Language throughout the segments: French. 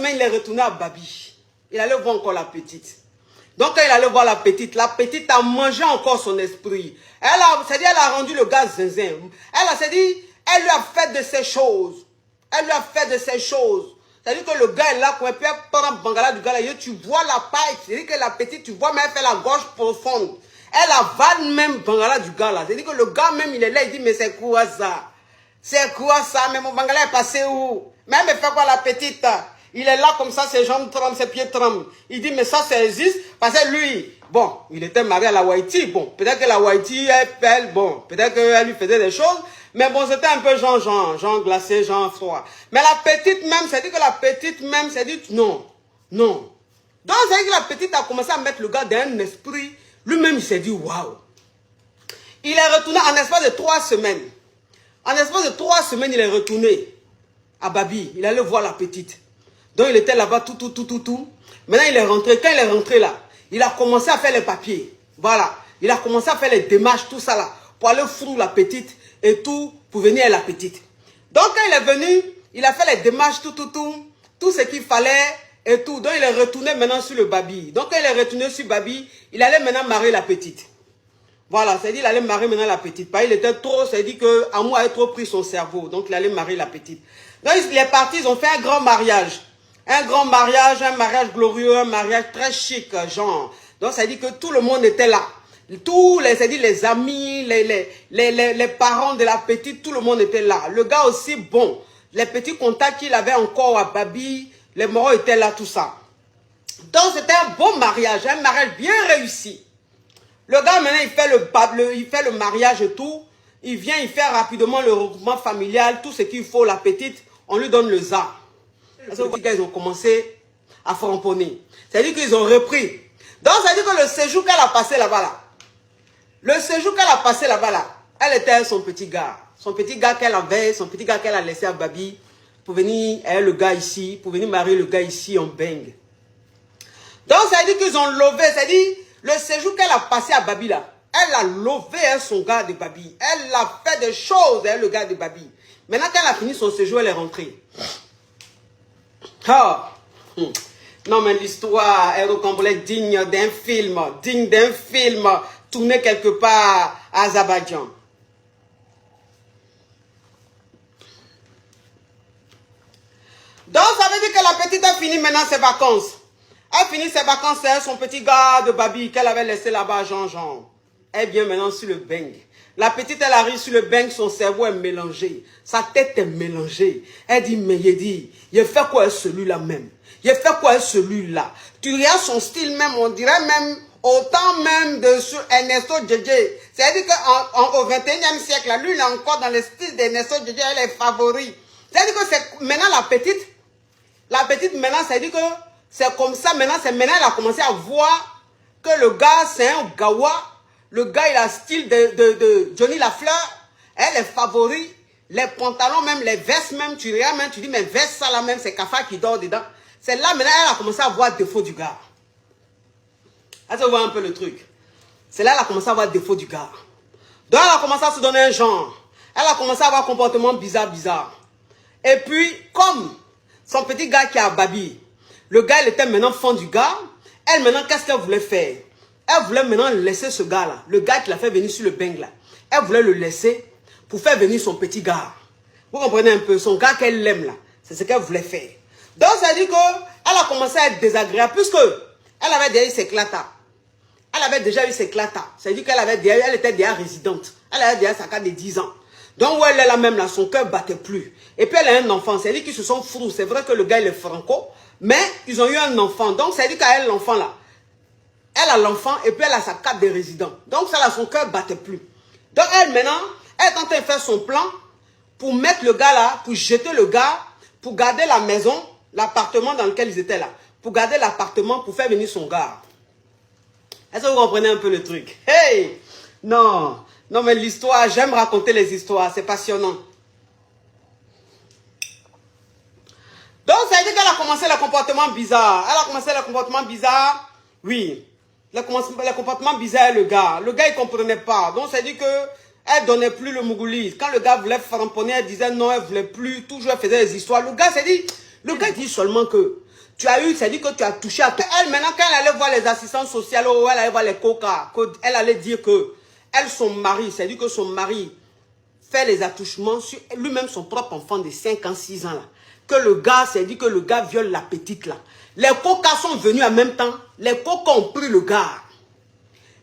lendemain, il est retourné à Babi. Il allait voir encore la petite. Donc, quand il allait voir la petite a mangé encore son esprit. C'est-à-dire, elle a rendu le gars zinzin. Elle lui a fait de ces choses. Elle lui a fait de ces choses. C'est-à-dire que le gars est là, quand elle prend Bangala du gars là, tu vois la paille. C'est-à-dire que la petite, tu vois, mais elle fait la gorge profonde. Elle avale même Bangala du gars là. C'est-à-dire que le gars même, il est là, il dit, mais c'est quoi ça? C'est quoi ça? Mais mon Bangala est passé où? Mais elle me fait quoi la petite? Il est là comme ça, ses jambes tremblent, ses pieds tremblent. Il dit, mais ça existe. Parce que lui, bon, il était marié à la Whitey. Bon, peut-être que la Whitey, elle, bon, peut-être qu'elle lui faisait des choses. Mais bon, c'était un peu genre glacé, genre froid. Mais la petite même, c'est-à-dire que la petite même, c'est-à-dire, non. Donc, c'est-à-dire que la petite a commencé à mettre le gars dans un esprit. Lui-même, il s'est dit, waouh. Il est retourné en espace de 3 semaines. En espace de 3 semaines, il est retourné à Babi. Il allait voir la petite. Donc, il était là-bas, tout. Maintenant, il est rentré. Quand il est rentré là, il a commencé à faire les papiers. Voilà. Il a commencé à faire les démarches, tout ça là, pour aller foutre la petite et tout, pour venir à la petite. Donc, quand il est venu, il a fait les démarches, tout ce qu'il fallait et tout. Donc, il est retourné maintenant sur le Babi. Donc, quand il est retourné sur Babi, il allait maintenant marier la petite. Voilà, c'est-à-dire qu'il allait marier maintenant la petite. Il était trop, c'est-à-dire que Amour avait trop pris son cerveau. Donc, il allait marier la petite. Donc, il est parti, ils ont fait un grand mariage. Un grand mariage, un mariage glorieux, un mariage très chic, genre. Donc, ça dit que tout le monde était là. Tous les, c'est-à-dire les amis, les parents de la petite, tout le monde était là. Le gars aussi, bon. Les petits contacts qu'il avait encore à Babi, les moraux étaient là, tout ça. Donc, c'était un beau mariage, un mariage bien réussi. Le gars, maintenant, il fait le mariage et tout. Il vient, il fait rapidement le regroupement familial, tout ce qu'il faut, la petite, on lui donne le za. Parce que les gars, ils ont commencé à framponner. C'est-à-dire qu'ils ont repris. Donc, c'est-à-dire que le séjour qu'elle a passé là-bas, là, elle était avec son petit gars. Son petit gars qu'elle avait, son petit gars qu'elle a laissé à Babi, pour venir, le gars ici, pour venir marier le gars ici en bang. Donc, c'est-à-dire qu'ils ont levé, c'est-à-dire, le séjour qu'elle a passé à Babi, là, elle a levé son gars de Babi. Elle a fait des choses, le gars de Babi. Maintenant qu'elle a fini son séjour, elle est rentrée. Ah. Non, mais l'histoire est complète, digne d'un film, tourné quelque part à Azerbaïdjan. Donc, ça veut dire que la petite a fini maintenant ses vacances. Elle finit ses vacances, c'est son petit gars de Babi qu'elle avait laissé là-bas, Jean. Elle vient maintenant sur le bang. La petite, elle arrive sur le bang, son cerveau est mélangé. Sa tête est mélangée. Elle dit, mais il fait quoi avec celui-là même? Il fait quoi avec celui-là? Tu regardes son style même, on dirait même, autant même de sur Ernesto Djedje. C'est-à-dire qu'au 21e siècle, là, lui, il est encore dans le style d'Ernesto Djedje, elle est favori. C'est-à-dire que c'est maintenant la petite maintenant, c'est-à-dire que c'est comme ça, maintenant, elle a commencé à voir que le gars, c'est un gawa. Le gars, il a le style de Johnny Lafleur. Elle est favori. Les pantalons même, les vestes même, tu regardes même, tu dis, mais veste ça là même, c'est Kafa qui dort dedans. C'est là, maintenant, elle a commencé à voir le défaut du gars. Est-ce que vous voyez un peu le truc? C'est là, elle a commencé à voir le défaut du gars. Donc, elle a commencé à se donner un genre. Elle a commencé à avoir un comportement bizarre. Et puis, comme son petit gars qui est à Babi, le gars, il était maintenant fan du gars. Elle, maintenant, qu'est-ce qu'elle voulait faire? Elle voulait maintenant laisser ce gars-là, le gars qui l'a fait venir sur le bang là. Elle voulait le laisser pour faire venir son petit gars. Vous comprenez un peu? Son gars qu'elle aime là. C'est ce qu'elle voulait faire. Donc, ça dit qu'elle a commencé à être désagréable puisque elle avait déjà eu ses clatas. C'est-à-dire qu'elle était déjà résidente. Elle avait déjà sa carte de 10 ans. Donc, où elle est là même là, son cœur ne battait plus. Et puis, elle a un enfant. C'est-à-dire qu'ils se sont frous. C'est vrai que le gars, il est franco. Mais, ils ont eu un enfant. Donc, c'est-à-dire qu'elle, l'enfant là, elle a l'enfant et puis elle a sa carte de résident. Donc, ça là, son cœur ne battait plus. Donc, elle, maintenant, elle est en train de faire son plan pour mettre le gars là, pour jeter le gars, pour garder la maison, l'appartement dans lequel ils étaient là. Pour garder l'appartement, pour faire venir son gars. Est-ce que vous comprenez un peu le truc? Hey! Non, mais l'histoire, j'aime raconter les histoires, c'est passionnant. Donc, ça veut dire qu'elle a commencé le comportement bizarre. Oui. Le comportement bizarre, le gars, il ne comprenait pas. Donc, ça veut dire qu'elle ne donnait plus le mougouli. Quand le gars voulait framponner, elle disait non, elle ne voulait plus. Toujours, elle faisait des histoires. Le gars dit seulement que tu as eu, c'est-à-dire que tu as touché à tout. Elle, maintenant, quand elle allait voir les assistantes sociales, ou elle allait voir les coca, elle allait dire que elle, son mari, c'est-à-dire que son mari fait les attouchements sur lui-même, son propre enfant de 5 ans, 6 ans, là. Que le gars, c'est-à-dire que le gars viole la petite, là. Les coca sont venus en même temps. Les coca ont pris le gars.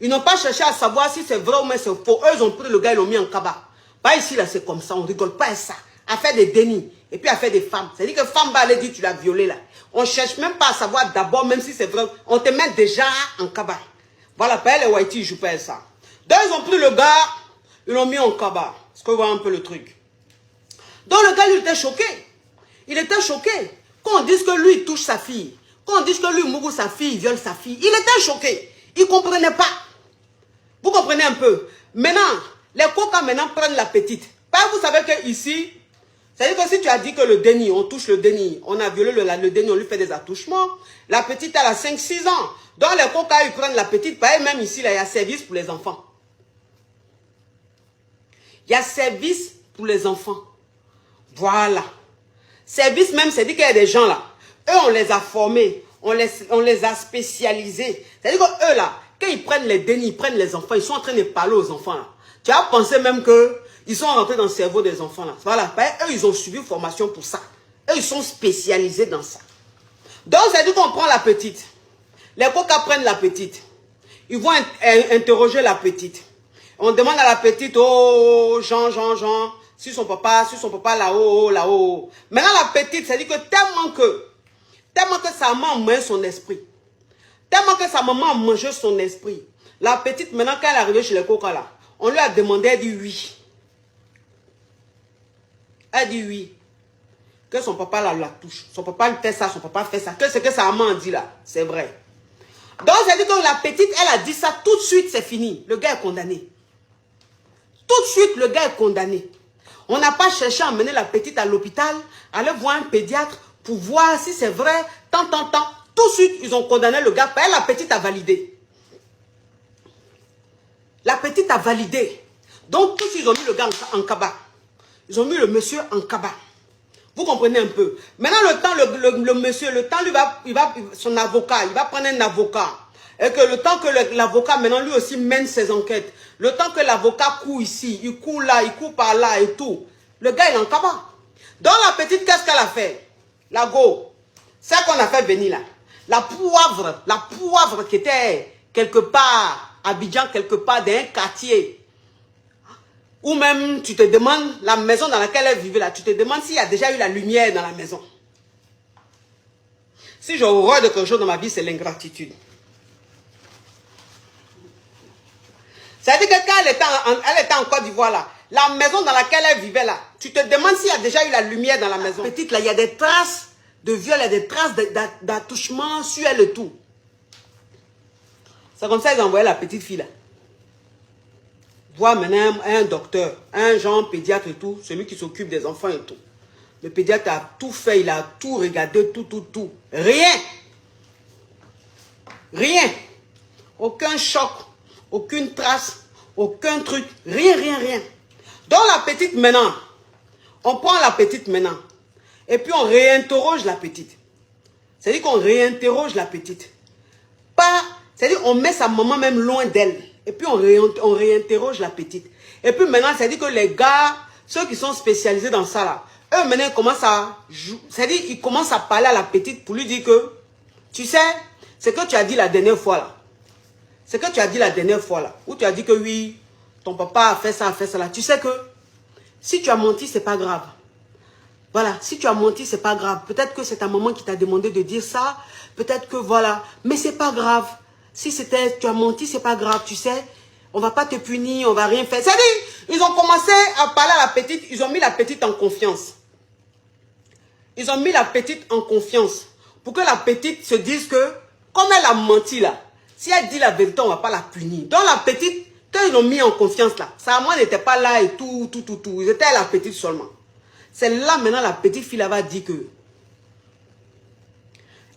Ils n'ont pas cherché à savoir si c'est vrai ou mais c'est faux. Eux, ils ont pris le gars, ils l'ont mis en cabas. Pas ici, là, c'est comme ça. On ne rigole pas à ça. À faire des dénis. Et puis à faire des femmes. C'est-à-dire que femme va aller dire tu l'as violé, là. On ne cherche même pas à savoir d'abord, même si c'est vrai. On te met déjà en cabas. Voilà, pas les whiteys, ils jouent pas à ça. Donc, ils ont pris le gars, ils l'ont mis en cabas. Est-ce que vous voyez un peu le truc? Donc, le gars, il était choqué. Il était choqué. Quand on dise que lui, il touche sa fille. Quand on dise que lui, Mougou, sa fille, il viole sa fille. Il était choqué. Il ne comprenait pas. Vous comprenez un peu? Maintenant, les coca maintenant prennent la petite. Vous savez que ici, c'est-à-dire que si tu as dit que le déni, on touche le déni, on a violé le déni, on lui fait des attouchements, la petite, elle a 5-6 ans. Donc les coca, ils prennent la petite. Pareil, même ici, là, il y a service pour les enfants. Il y a service pour les enfants. Voilà. Service même, c'est-à-dire qu'il y a des gens là. Eux, on les a formés. On les a spécialisés. C'est-à-dire que eux là, quand ils prennent les dénis, ils prennent les enfants, ils sont en train de parler aux enfants là. Tu as pensé même que ils sont rentrés dans le cerveau des enfants là. Voilà. Eux, ils ont suivi une formation pour ça. Eux, ils sont spécialisés dans ça. Donc, c'est-à-dire qu'on prend la petite. Les coca prennent la petite. Ils vont interroger la petite. On demande à la petite, oh, Jean, si son papa là-haut, là-haut. Maintenant, la petite, c'est-à-dire que tellement que sa maman mange son esprit. Tellement que sa maman a mangé son esprit. La petite, maintenant, quand elle est arrivée chez les coca là, on lui a demandé, elle dit oui. Elle dit oui. Que son papa là la touche. Son papa lui fait ça, son papa fait ça. Que ce que sa maman a dit là, c'est vrai. Donc, c'est-à-dire que la petite, elle a dit ça, tout de suite, c'est fini. Le gars est condamné. Tout de suite, le gars est condamné. On n'a pas cherché à emmener la petite à l'hôpital, aller voir un pédiatre pour voir si c'est vrai, tant. Tout de suite, ils ont condamné le gars. La petite a validé. La petite a validé. Donc, tout de suite, ils ont mis le gars en cabas. Ils ont mis le monsieur en cabas. Vous comprenez un peu. Maintenant, le temps, le monsieur, le temps, son avocat, il va prendre un avocat. Et que le temps que l'avocat, maintenant, lui aussi mène ses enquêtes. Le temps que l'avocat court ici, il court là, il court par là et tout. Le gars, il est en cabas. Donc, la petite, qu'est-ce qu'elle a fait? La go. C'est qu'on a fait venir là. La poivre qui était quelque part, à Abidjan, quelque part, dans un quartier. Ou même, tu te demandes, la maison dans laquelle elle vivait là, tu te demandes s'il y a déjà eu la lumière dans la maison. Si j'ai horreur de quelque chose dans ma vie, c'est l'ingratitude. C'est-à-dire que quand elle était en Côte d'Ivoire là, la maison dans laquelle elle vivait là, tu te demandes s'il y a déjà eu la lumière dans la maison. Petite là, il y a des traces de viol, il y a des traces d'attouchement sur elle et tout. C'est comme ça qu'ils ont envoyé la petite fille là. Voir maintenant un docteur, un genre pédiatre et tout, celui qui s'occupe des enfants et tout. Le pédiatre a tout fait, il a tout regardé, tout. Rien. Rien. Aucun choc, aucune trace, aucun truc, rien. Donc la petite maintenant, on prend la petite maintenant, et puis on réinterroge la petite. C'est-à-dire qu'on réinterroge la petite. C'est-à-dire qu'on met sa maman même loin d'elle. Et puis on réinterroge la petite. Et puis maintenant, c'est-à-dire que les gars, ceux qui sont spécialisés dans ça là, eux maintenant ils commencent à jouer. C'est-à-dire ils commencent à parler à la petite pour lui dire que, tu sais, ce que tu as dit la dernière fois là. Ce que tu as dit la dernière fois là, où tu as dit que oui, ton papa a fait ça là. Tu sais que, si tu as menti, c'est pas grave. Voilà, si tu as menti, c'est pas grave. Peut-être que c'est ta maman qui t'a demandé de dire ça. Peut-être que voilà, mais c'est pas grave. Si tu as menti, c'est pas grave, tu sais. On va pas te punir, on va rien faire. C'est-à-dire, ils ont commencé à parler à la petite, ils ont mis la petite en confiance. Ils ont mis la petite en confiance. Pour que la petite se dise que, comme elle a menti là, si elle dit la vérité, on va pas la punir. Donc la petite, quand ils l'ont mis en confiance là, sa maman n'était pas là et tout. Ils étaient à la petite seulement. C'est là maintenant la petite fille là va dire que,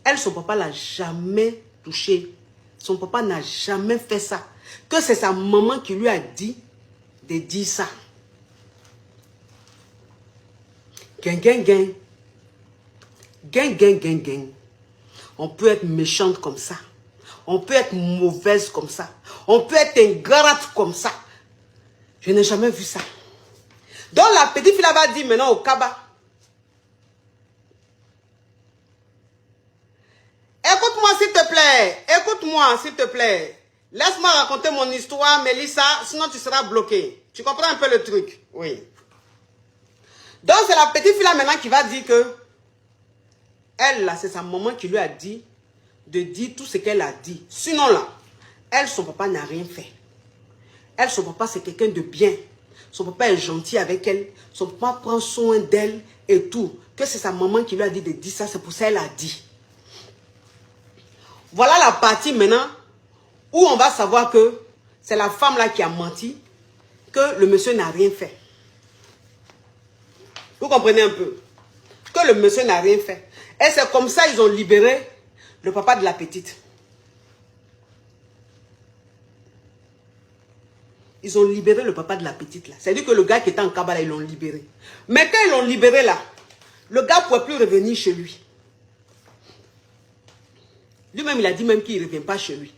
elle, son papa l'a jamais touchée. Son papa n'a jamais fait ça. Que c'est sa maman qui lui a dit de dire ça. Gang. On peut être méchante comme ça. On peut être mauvaise comme ça. On peut être ingrate comme ça. Je n'ai jamais vu ça. Donc la petite fille va dire maintenant au Kaba. Écoute-moi s'il te plaît. Écoute-moi s'il te plaît. Laisse-moi raconter mon histoire, Mélissa, sinon tu seras bloqué. Tu comprends un peu le truc? Oui. Donc c'est la petite fille là maintenant qui va dire que elle là, c'est sa maman qui lui a dit de dire tout ce qu'elle a dit. Sinon là, elle, son papa n'a rien fait. Elle, son papa, c'est quelqu'un de bien. Son papa est gentil avec elle. Son papa prend soin d'elle et tout. Que c'est sa maman qui lui a dit de dire ça, c'est pour ça qu'elle a dit. Voilà la partie maintenant où on va savoir que c'est la femme là qui a menti, que le monsieur n'a rien fait. Vous comprenez un peu? Que le monsieur n'a rien fait. Et c'est comme ça qu'ils ont libéré le papa de la petite. Ils ont libéré le papa de la petite là. C'est-à-dire que le gars qui était en Kabbalah, ils l'ont libéré. Mais quand ils l'ont libéré là, le gars ne pouvait plus revenir chez lui. Lui-même, il a dit même qu'il ne revient pas chez lui.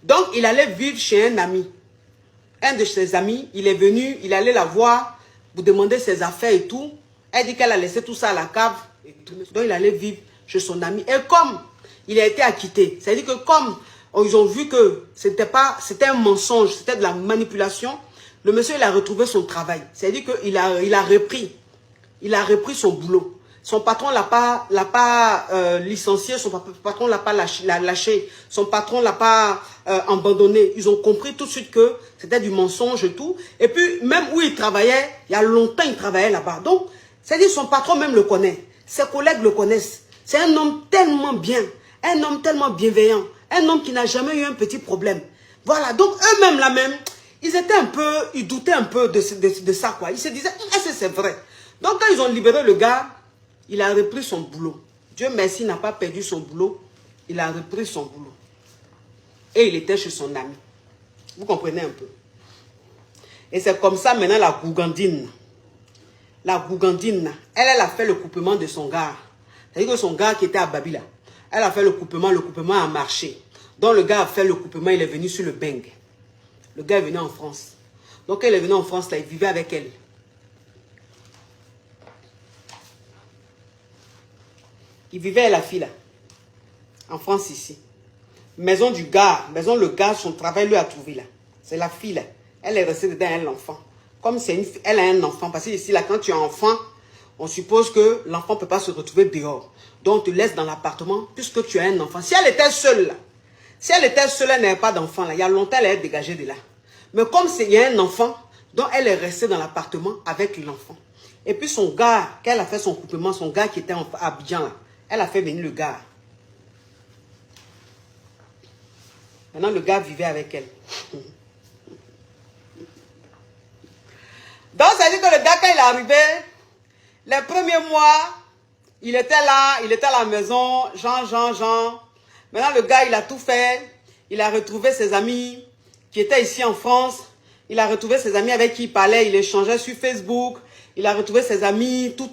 Donc, il allait vivre chez un ami. Un de ses amis, il est venu, il allait la voir pour demander ses affaires et tout. Elle dit qu'elle a laissé tout ça à la cave. Et tout. Donc, il allait vivre chez son ami. Et comme il a été acquitté, c'est-à-dire que comme ils ont vu que c'était un mensonge, c'était de la manipulation, le monsieur, il a retrouvé son travail. C'est-à-dire qu'il a repris son boulot. Son patron l'a pas licencié, son patron l'a pas lâché, son patron l'a pas abandonné. Ils ont compris tout de suite que c'était du mensonge et tout. Et puis, même où il travaillait, il y a longtemps, il travaillait là-bas. Donc, c'est-à-dire son patron même le connaît. Ses collègues le connaissent. C'est un homme tellement bien, un homme tellement bienveillant, un homme qui n'a jamais eu un petit problème. Voilà, donc eux-mêmes là-même, ils doutaient un peu de ça, quoi. Ils se disaient, est-ce que c'est vrai? Donc, quand ils ont libéré le gars, il a repris son boulot. Dieu merci, il n'a pas perdu son boulot. Il a repris son boulot. Et il était chez son ami. Vous comprenez un peu? Et c'est comme ça maintenant la Gougandine. La Gougandine, elle a fait le coupement de son gars. C'est-à-dire que son gars qui était à Babila, elle a fait le coupement a marché. Donc le gars a fait le coupement, il est venu sur le Beng. Le gars est venu en France. Donc elle est venue en France, là, il vivait avec elle. Il vivait avec la fille là, en France ici. Maison du gars, le gars, son travail lui a trouvé là. C'est la fille là. Elle est restée dedans, elle l'enfant. Comme elle a un enfant, parce que ici là, quand tu as un enfant, on suppose que l'enfant ne peut pas se retrouver dehors. Donc on te laisse dans l'appartement puisque tu as un enfant. Si elle était seule là, elle n'avait pas d'enfant là, il y a longtemps elle est dégagée de là. Mais comme il y a un enfant, donc elle est restée dans l'appartement avec l'enfant. Et puis son gars, quand elle a fait son couplement, son gars qui était à Abidjan là, elle a fait venir le gars. Maintenant, le gars vivait avec elle. Donc, ça veut dire que le gars, quand il est arrivé, les premiers mois, il était là, il était à la maison, Jean. Maintenant, le gars, il a tout fait. Il a retrouvé ses amis qui étaient ici en France. Il a retrouvé ses amis avec qui il parlait. Il échangeait sur Facebook. Il a retrouvé ses amis, tout,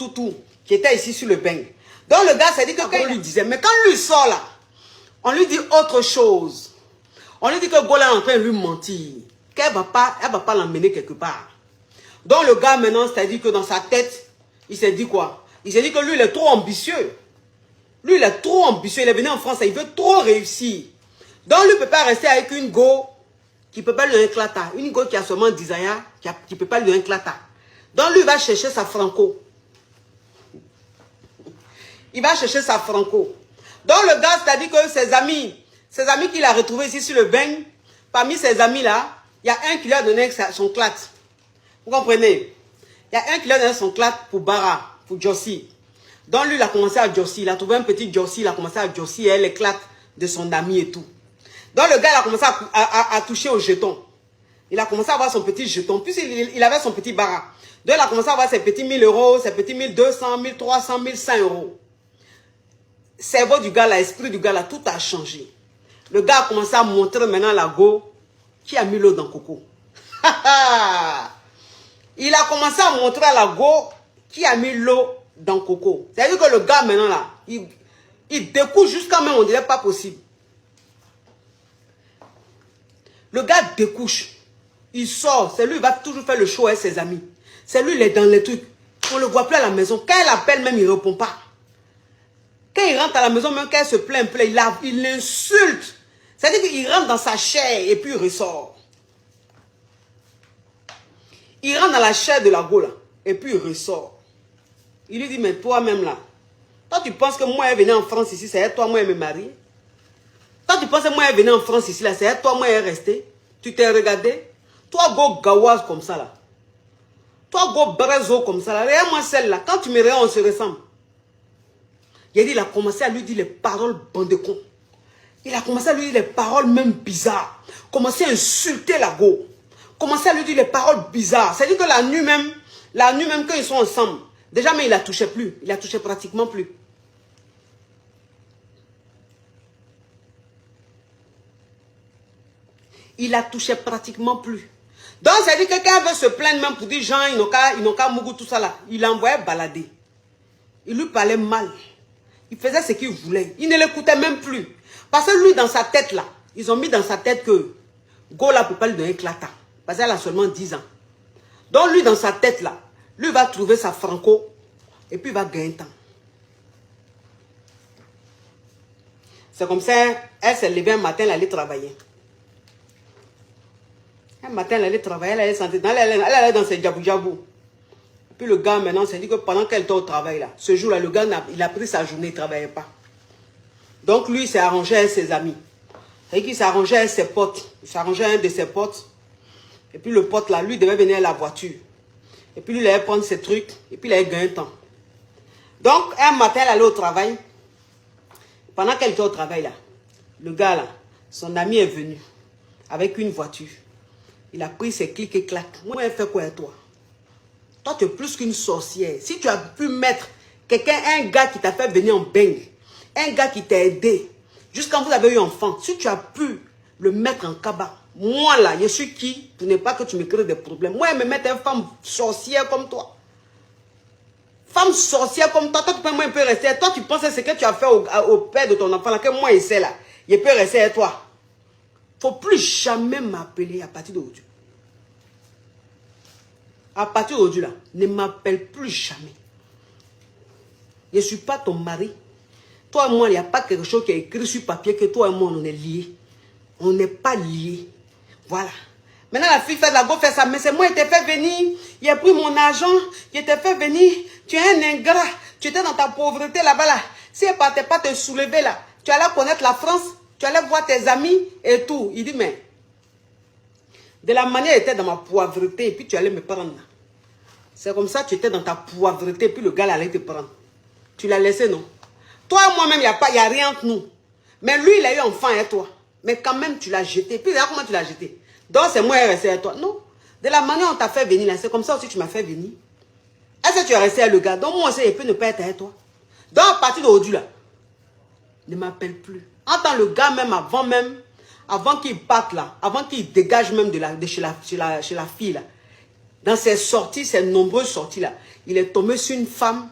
qui étaient ici sur le Beng. Donc le gars, c'est dit que quand on lui disait, mais quand lui sort là, on lui dit autre chose. On lui dit que Gola est en train de lui mentir. Qu'elle ne va pas l'emmener quelque part. Donc le gars maintenant, c'est-à-dire que dans sa tête, il s'est dit quoi? Il s'est dit que lui, il est trop ambitieux. Lui, il est trop ambitieux. Il est venu en France, il veut trop réussir. Donc lui ne peut pas rester avec une go qui ne peut pas lui donner un clata. Une go qui a seulement 10 ans, qui ne peut pas lui donner un clata. Donc lui, il va chercher sa franco. Il va chercher sa franco. Donc le gars, c'est-à-dire que ses amis qu'il a retrouvés ici sur le Beng, parmi ses amis là, il y a un qui lui a donné son clat. Vous comprenez? Il y a un qui lui a donné son clat pour Bara, pour Jossi. Donc lui, il a commencé à Jossi. Il a trouvé un petit Jossi, il a commencé à Jossi et les clats de son ami et tout. Donc le gars, il a commencé à toucher au jeton. Il a commencé à avoir son petit jeton. Puis il avait son petit Bara. Donc il a commencé à avoir ses petits 1000 euros, ses petits 1200, 1300, 1100 euros. Cerveau du gars là, esprit du gars là, tout a changé. Le gars a commencé à montrer maintenant la go qui a mis l'eau dans Coco. Il a commencé à montrer à la go qui a mis l'eau dans Coco. C'est-à-dire que le gars maintenant là, Il découche jusqu'à même, on dirait pas possible. Le gars découche. Il sort. C'est lui, il va toujours faire le show avec ses amis. C'est lui, il est dans les trucs. On ne le voit plus à la maison. Quand elle appelle, même, il ne répond pas. Quand il rentre à la maison, même quand elle se plaint, il l'insulte. C'est-à-dire qu'il rentre dans sa chair et puis il ressort. Il rentre dans la chair de la go là, et puis il ressort. Il lui dit, mais toi-même là, toi tu penses que moi elle venait en France ici, c'est toi moi elle me marie. Toi tu penses que moi elle venait en France ici là, c'est toi moi elle est restée. Tu t'es regardé. Toi go gawaz comme ça là. Toi go brezo comme ça là. Regarde-moi celle-là. Quand tu me regardes, on se ressemble. Il a commencé à lui dire les paroles bande de cons. Il a commencé à lui dire les paroles même bizarres. Commencé à insulter la go. Commencé à lui dire les paroles bizarres. C'est-à-dire que la nuit même quand ils sont ensemble, déjà mais il la touchait plus. Il la touchait pratiquement plus. Il la touchait pratiquement plus. Donc ça veut dire que quand elle veut se plaindre même pour dire gens, ils n'ont qu'à Mougou, tout ça là, il l'envoyait balader. Il lui parlait mal. Il faisait ce qu'il voulait. Il ne l'écoutait même plus. Parce que lui, dans sa tête là, ils ont mis dans sa tête que Go là ne peut pas lui donner éclatant. Parce qu'elle a seulement 10 ans. Donc lui, dans sa tête là, lui va trouver sa franco et puis il va gagner temps. C'est comme ça, elle s'est levée un matin, elle allait travailler. Un matin, elle allait travailler, elle allait sentir, elle allait dans ses djabou-djabou. Puis le gars maintenant s'est dit que pendant qu'elle était au travail là, ce jour-là, le gars, il a pris sa journée, il ne travaillait pas. Donc lui, il s'est arrangé avec ses amis. C'est-à-dire qu'il s'est arrangé avec ses potes. Il s'est arrangé avec un de ses potes. Et puis le pote là, lui devait venir à la voiture. Et puis lui, il allait prendre ses trucs. Et puis il allait gagner temps. Donc un matin, elle allait au travail. Pendant qu'elle était au travail là, le gars là, son ami est venu avec une voiture. Il a pris ses clics et claques. Moi, elle fait quoi à toi? Toi, tu es plus qu'une sorcière. Si tu as pu mettre quelqu'un, un gars qui t'a fait venir en beigne, un gars qui t'a aidé, jusqu'à vous avez eu enfant, si tu as pu le mettre en cabas, moi là, je suis qui pour ne pas que tu me crées des problèmes. Moi, elle me met une femme sorcière comme toi. Femme sorcière comme toi, toi, moi, je peux rester. Toi, tu penses ce que tu as fait au père de ton enfant, là, que moi, il sait là. Je peux rester avec toi. Il ne faut plus jamais m'appeler à partir d'aujourd'hui. À partir d'aujourd'hui, là, ne m'appelle plus jamais. Je ne suis pas ton mari. Toi et moi, il n'y a pas quelque chose qui est écrit sur papier que toi et moi, on est liés. On n'est pas liés. Voilà. Maintenant, la fille fait de la go, fait ça. Mais c'est moi qui t'ai fait venir. Il a pris mon argent. Je t'ai fait venir. Tu es un ingrat. Tu étais dans ta pauvreté là-bas. Là. Si elle ne partait pas te soulever là, tu allais connaître la France. Tu allais voir tes amis et tout. Il dit, mais de la manière elle était dans ma pauvreté, et puis tu allais me prendre. C'est comme ça, tu étais dans ta pauvreté, puis le gars allait te prendre. Tu l'as laissé, non? Toi et moi-même, il n'y a rien entre nous. Mais lui, il a eu enfant et toi. Mais quand même, tu l'as jeté. Puis regarde comment tu l'as jeté. Donc, c'est moi qui ai resté avec toi. Non. De la manière dont on t'a fait venir, là, c'est comme ça aussi que tu m'as fait venir. Est-ce que tu es resté avec le gars? Donc, moi aussi, il peut ne pas être avec toi. Donc, à partir d'aujourd'hui, là, ne m'appelle plus. Entends le gars même, avant qu'il parte là, avant qu'il dégage même de chez la fille là, dans ses sorties, ses nombreuses sorties là, il est tombé sur une femme,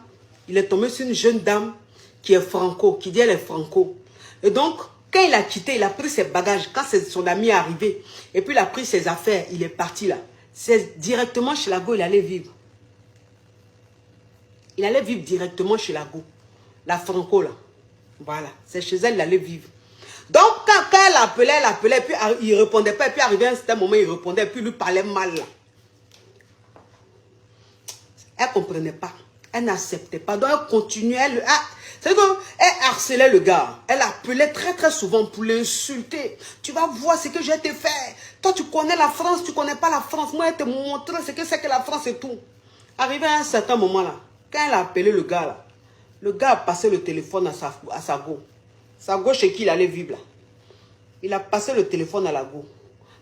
il est tombé sur une jeune dame qui est franco, qui dit elle est franco. Et donc, quand il a quitté, il a pris ses bagages, quand son ami est arrivé, et puis il a pris ses affaires, il est parti là. C'est directement chez la go, il allait vivre. Il allait vivre directement chez la go, la franco là. Voilà, c'est chez elle, il allait vivre. Donc, quand elle appelait, puis il ne répondait pas, et puis arrivé à un certain moment, il répondait, et puis il lui parlait mal là. Elle ne comprenait pas. Elle n'acceptait pas. Donc, elle continuait. C'est-à-dire qu'elle harcelait le gars. Elle appelait très, très souvent pour l'insulter. Tu vas voir ce que j'ai été fait. Toi, tu connais la France, tu ne connais pas la France. Moi, elle te montre ce que c'est que la France et tout. Arrivé à un certain moment là, quand elle a appelé le gars là, le gars a passé le téléphone à sa go. Sa go chez qui il allait vivre là. Il a passé le téléphone à la go.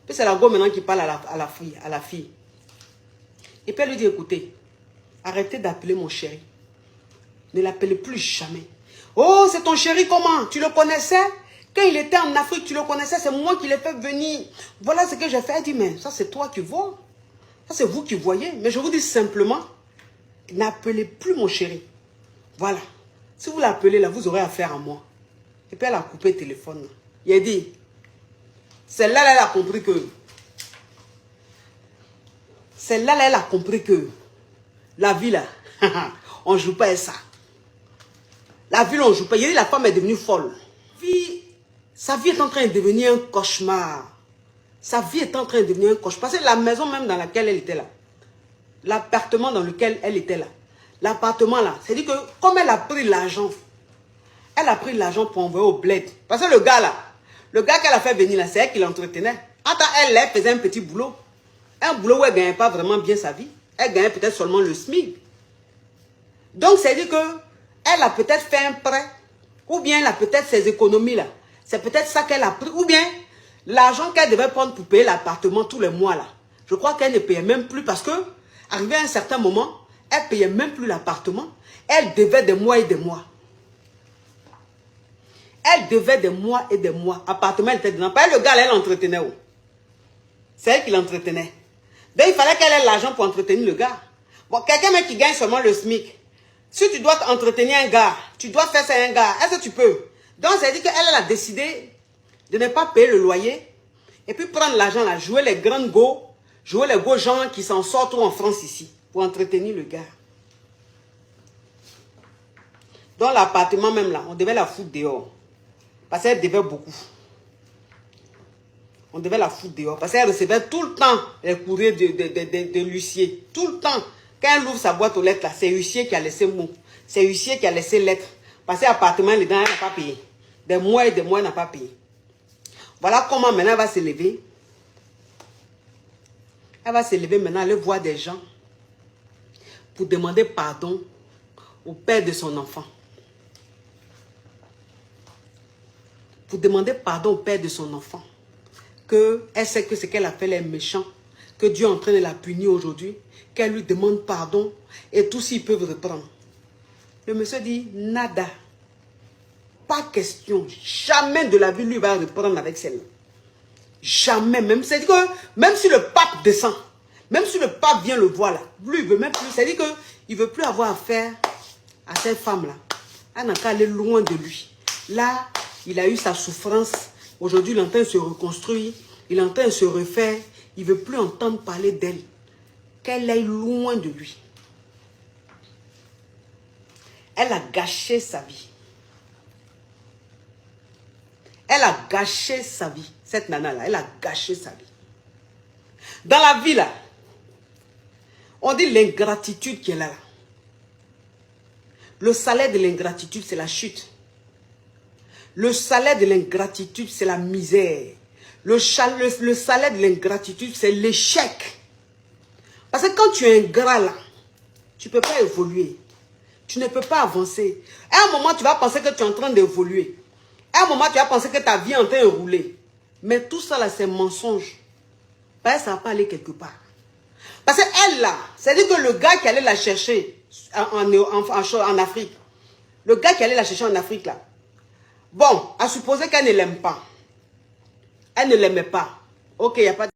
Puis c'est la go maintenant qui parle à la fille. Et puis elle lui dit, écoutez, arrêtez d'appeler mon chéri. Ne l'appelez plus jamais. Oh, c'est ton chéri comment? Tu le connaissais? Quand il était en Afrique, tu le connaissais? C'est moi qui l'ai fait venir. Voilà ce que j'ai fait. Elle dit, mais ça c'est toi qui vois. Ça c'est vous qui voyez. Mais je vous dis simplement, n'appelez plus mon chéri. Voilà. Si vous l'appelez là, vous aurez affaire à moi. Et puis elle a coupé le téléphone. Il a dit, celle-là, elle a compris que... Celle-là, elle a compris que la vie là, on ne joue pas à ça. La vie, on ne joue pas. Il a dit, la femme est devenue folle. Sa vie est en train de devenir un cauchemar. Sa vie est en train de devenir un cauchemar. Parce que la maison même dans laquelle elle était là, l'appartement dans lequel elle était là, l'appartement là, c'est-à-dire que comme elle a pris l'argent, pour envoyer au bled. Parce que le gars là, le gars qu'elle a fait venir là, c'est elle qui l'entretenait. Attends, elle faisait un petit boulot. Un boulot où elle ne gagnait pas vraiment bien sa vie. Elle gagnait peut-être seulement le SMIC. Donc, c'est-à-dire qu'elle a peut-être fait un prêt. Ou bien elle a peut-être ses économies là. C'est peut-être ça qu'elle a pris. Ou bien l'argent qu'elle devait prendre pour payer l'appartement tous les mois là. Je crois qu'elle ne payait même plus parce que, arrivé à un certain moment, elle ne payait même plus l'appartement. Elle devait des mois et des mois. Elle devait des mois et des mois. Appartement, elle était dedans. Pas le gars, elle l'entretenait. C'est elle qui l'entretenait. Donc, il fallait qu'elle ait l'argent pour entretenir le gars. Bon, quelqu'un même qui gagne seulement le SMIC. Si tu dois entretenir un gars, tu dois faire ça à un gars. Est-ce que tu peux? Donc, ça veut dire qu'elle a décidé de ne pas payer le loyer. Et puis prendre l'argent là, jouer les grandes go. Jouer les go gens qui s'en sortent en France ici. Pour entretenir le gars. Dans l'appartement même là, on devait la foutre dehors. Parce qu'elle devait beaucoup. On devait la foutre dehors. Parce qu'elle recevait tout le temps les courriers de l'huissier. Tout le temps. Quand elle ouvre sa boîte aux lettres, c'est l'huissier qui a laissé mot. C'est l'huissier qui a laissé lettre. Parce que l'appartement, dedans, elle n'a pas payé. Des mois et des mois, elle n'a pas payé. Voilà comment maintenant elle va se lever. Elle va se lever maintenant, aller voir des gens pour demander pardon au père de son enfant. Pour demander pardon au père de son enfant. Elle sait que ce qu'elle a fait est méchant. Que Dieu est en train de la punir aujourd'hui. Qu'elle lui demande pardon. Et tous s'ils peuvent reprendre. Le monsieur dit, nada. Pas question. Jamais de la vie lui va reprendre avec celle-là. Jamais. Même, c'est-à-dire que même si le pape descend, même si le pape vient le voir là, lui il veut même plus. C'est-à-dire qu'il ne veut plus avoir affaire à cette femme-là. Elle n'a qu'à aller loin de lui. Là, il a eu sa souffrance. Aujourd'hui, il est en train de se reconstruire. Il est en train de se refaire. Il ne veut plus entendre parler d'elle. Qu'elle aille loin de lui. Elle a gâché sa vie. Elle a gâché sa vie. Cette nana-là, elle a gâché sa vie. Dans la vie, là, on dit l'ingratitude qui est là. Le salaire de l'ingratitude, c'est la chute. Le salaire de l'ingratitude, c'est la misère. Le salaire de l'ingratitude, c'est l'échec. Parce que quand tu es ingrat là, tu ne peux pas évoluer. Tu ne peux pas avancer. À un moment, tu vas penser que tu es en train d'évoluer. À un moment, tu vas penser que ta vie est en train de rouler. Mais tout ça là, c'est mensonge. Parce que ça ne va pas aller quelque part. Parce qu'elle là, c'est-à-dire que le gars qui allait la chercher en Afrique, le gars qui allait la chercher en Afrique là, bon, à supposer qu'elle ne l'aime pas. Elle ne l'aimait pas. Ok, il n'y a pas de...